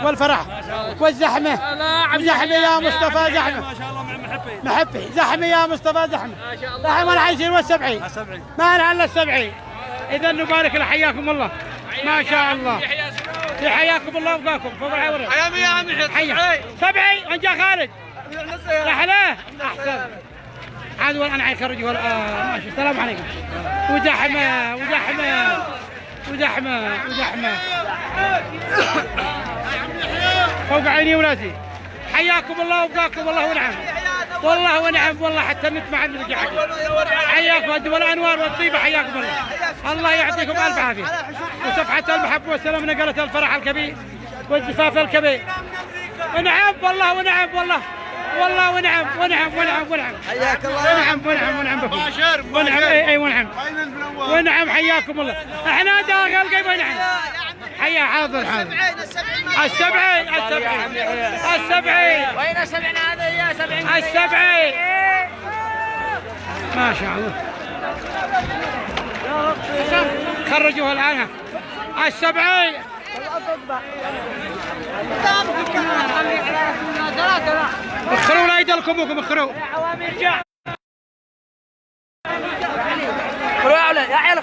والفرح والزحمة. زحمة يا مصطفى، زحمة ما شاء الله مع محبي. زحمة يا مصطفى، زحمة ما شاء الله. زحمة الحيسين والسبعي، ما لها الا السبعي. اذا نبارك له، حياكم الله ما شاء الله. حياكم الله وبقاكم فوق العورة. حياك يا عمي. حيا سبعي. وين جا خالد؟ رحله احسن. عاد وانا يخرج ماشي. السلام عليكم. وزحمه وزحمه وزحمه وزحمه فوق عيني ولادي. حياكم الله وبقاكم الله ونعم. والله ونعم والله، حتى نسمع الرجع. حياكم انتم والانوار والطيبه. حياكم الله، الله يعطيكم الف عافيه وصفحه المحبه والسلام، نقله الفرح الكبير والزفاف الكبير. ونعم والله ونعم والله والله ونعم ونعم ونعم ونعم. حياك الله. ونعم ونعم ونعم بكم. ونعم اي ونعم ونعم. حياكم الله. احنا داخل القلب. ونعم حيا. حاضر حاضر. السبعي السبعي السبعي. وين سبعنا هذا يا سبعين؟ السبعي ما شاء الله. خرجوها الآن. السبعي. اخروا لا يدلكم بكم. اخروا يا عيال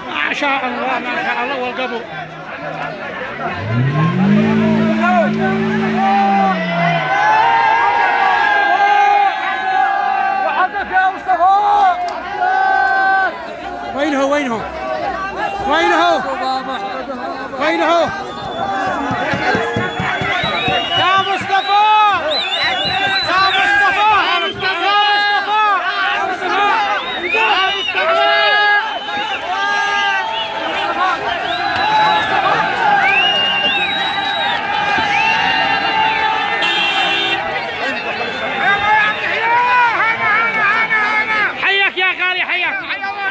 ما شاء الله ما شاء الله. والقبو وحدك يا مصطفى. وينه وينه وينه وينه يا مصطفى يا مصطفى يا مصطفى يا مصطفى يا مصطفى. حياك يا غالي حياك.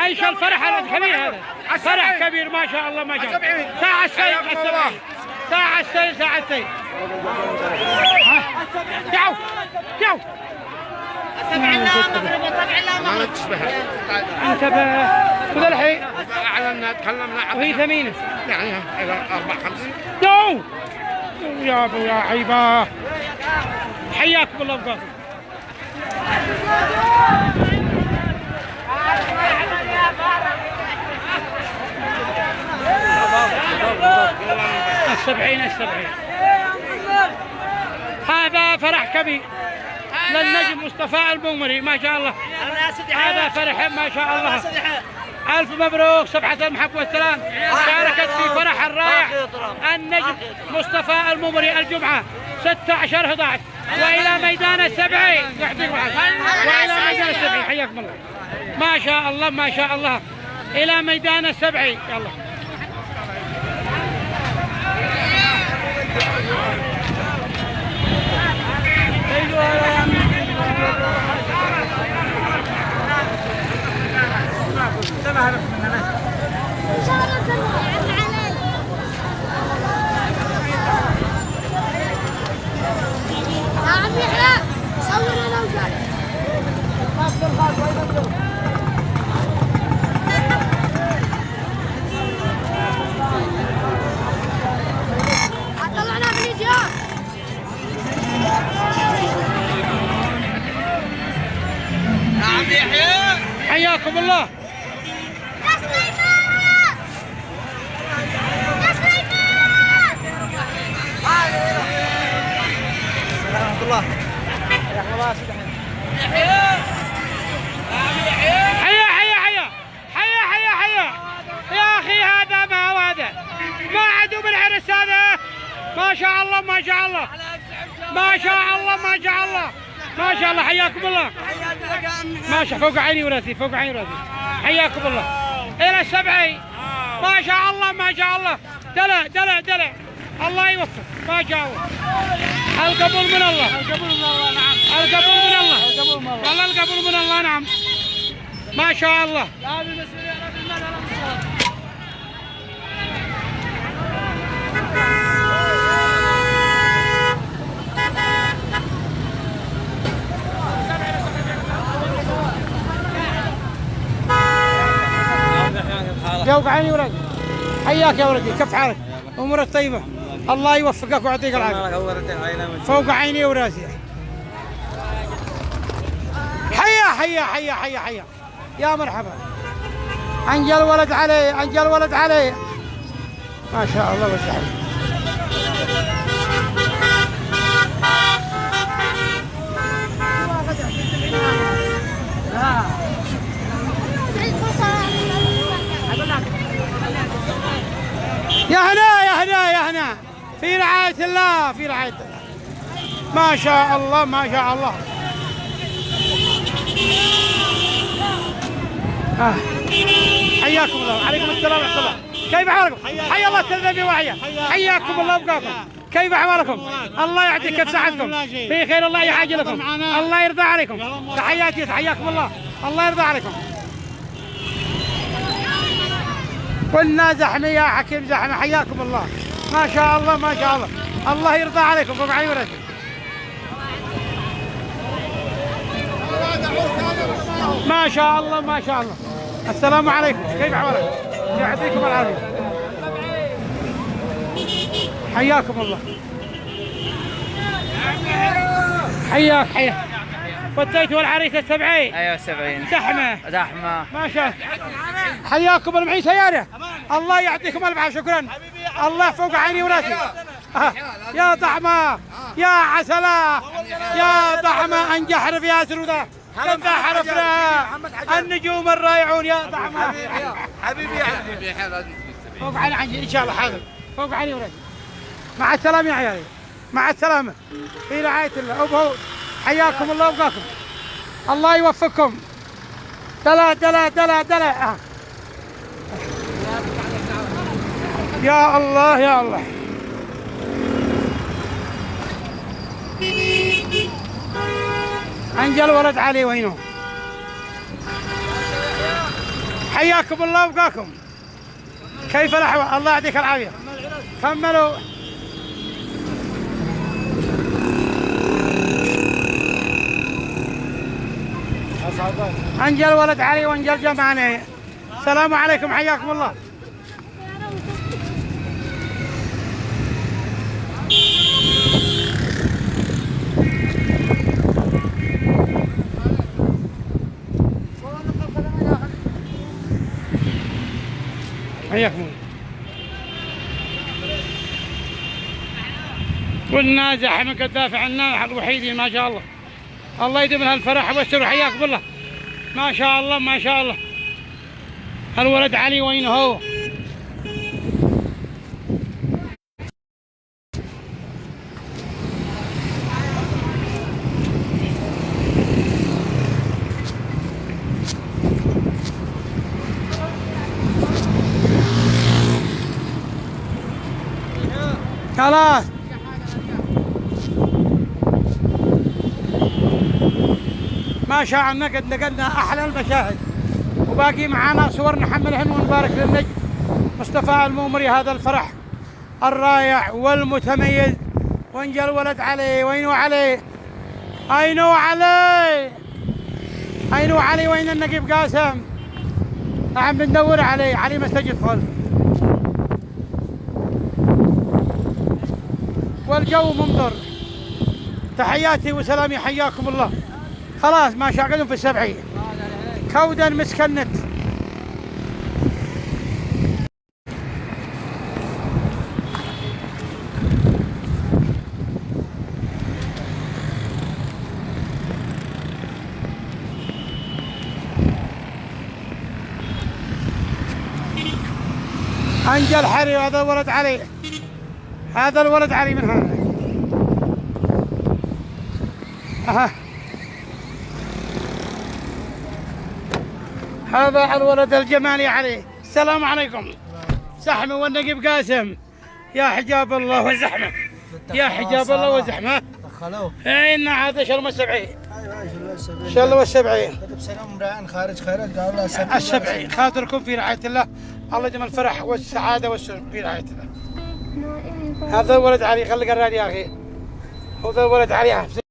عيش الفرح الكبير هذا. فرح كبير ما شاء الله ما شاء الله. ساعة السيل السبعين. ساعة السيل ساعة السيل. تعو تعو. السبعين لا مغرب السبعين لا مغرب. ما تشبهها. انت كل الحين اعلنا تكلمنا وهي ثمينة يعني 4 5. نو يا ابو يا عيبه. حياكم الله وبقاكم. السبعين السبعين. هذا فرح كبير للنجم مصطفى المؤمري ما شاء الله. هذا فرح ما شاء الله. ألف مبروك. صفحة المحبة والسلام شاركت في فرح الرائع النجم مصطفى المؤمري الجمعة 16/11 وإلى ميدان السبعين. وإلى ميدان السبعين. حياكم الله ما شاء الله ما شاء الله. إلى ميدان السبعين. يلا عم يحيى صور انا وجاي. طلعنا فيديو. عم يحيى حياكم الله. يا سليمان يا سليمان. ورحمة الله. حيا حيا حيا حيا حيا حيا يا اخي. هذا ما هو هذا ما عدو بالعرس هذا. ما شاء الله ما شاء الله ما شاء الله ما شاء الله ما شاء الله. حياكم الله ما شاء. فوق عيني وراسي فوق عيني وراسي. حياكم الله. الى السبعين ما شاء الله ما شاء الله. دلع دلع دلع. الله يوفق ما شاء الله. القبول من الله. القبول من الله. نعم القبول من الله. والله القبول من الله. نعم ما شاء الله. فوق عيني ولدي. حياك يا ولدي، كيف حالك؟ امورك طيبه؟ الله يوفقك ويعطيك العافيه. فوق عيني وراسي. حيا يا مرحبا. انجل ولد علي، انجل ولد علي، ما شاء الله والزحمه. يا هنا يا هنا يا هنا، في رعاية الله، في رعاية الله، ما شاء الله ما شاء الله. حياكم الله، عليكم السلام ورحمة الله. كيف حالكم؟ حيا الله تلذذي وحيا. حياكم الله وبقاكم. كيف احوالكم؟ الله يعطيك، كيف صحتكم؟ في خير، الله يحاج لكم، الله يرضى عليكم. تحياتي، حياكم الله، الله يرضى عليكم. قلنا زحمة يا حكيم، زحمة، حياكم الله، ما شاء الله ما شاء الله، الله يرضى عليكم. فوق عيني وراسي. ما شاء الله ما شاء الله. السلام عليكم، كيف احوالكم؟ يعطيكم العافية. حياكم الله. حياك. فتيتوا العريس السبعين؟ ايوه 70. زحمة ما شاء الله. حياكم المعي سيارة، الله يعطيكم الف عافية. شكرا، الله فوق عيني وراسي. يا طعمة يا عسلة يا طعمة، انجحرف يا سرودة، قد حرفنا النجوم الرائعون يا طعمة. حبيبي فوق عيني ان شاء الله. حاضر، فوق عيني وراسي. مع السلامة يا عيالي، مع السلامة، في رعاية الله. أبو حياكم الله وبقاكم، الله يوفقكم. دلا يا الله يا الله. انجل ولد علي وينه؟ حياكم الله وبقاكم. كيف الاحوال؟ الله يعطيك العافيه. كملوا. انجل ولد علي وانجل جمعنا. السلام عليكم، حياكم الله. حياكم الله. قلنا زحمة قد دافع عنا الوحيدين، ما شاء الله، الله يديم لها الفرح والسرور. حياكم الله، ما شاء الله ما شاء الله. الولد علي وينه هو؟ خلاص ما شاء الله، قد نقلنا احلى المشاهد، وباقي معانا صور نحملهن ونبارك للنجم مصطفى المومري هذا الفرح الرائع والمتميز. وانجل ولد علي، وينو علي؟ اينو علي؟ اينو علي؟ وين النقيب قاسم؟ عم بندور علي، علي مستجد خالص، والجو ممطر. تحياتي وسلامي، حياكم الله. خلاص ما شاقدهم في السبعين، كودا مسكنت. انجل حري، هذا الولد علي، هذا الولد علي من هذا. هذا الولد الجمالي علي. السلام عليكم. زحمة والنقيب قاسم، يا حجاب الله وزحمة، يا حجاب الله وزحمة. دخلوه. إن هذا شلم السبعين. ايوه شلم السبعين. بسلام راعن خارج خيرات قالوا السبعين. خاطركم في رعاية الله، الله يديم الفرح والسعادة والسرور في رعاية الله. هذا الولد علي، خليك الرادي يا أخي، هذا الولد علي.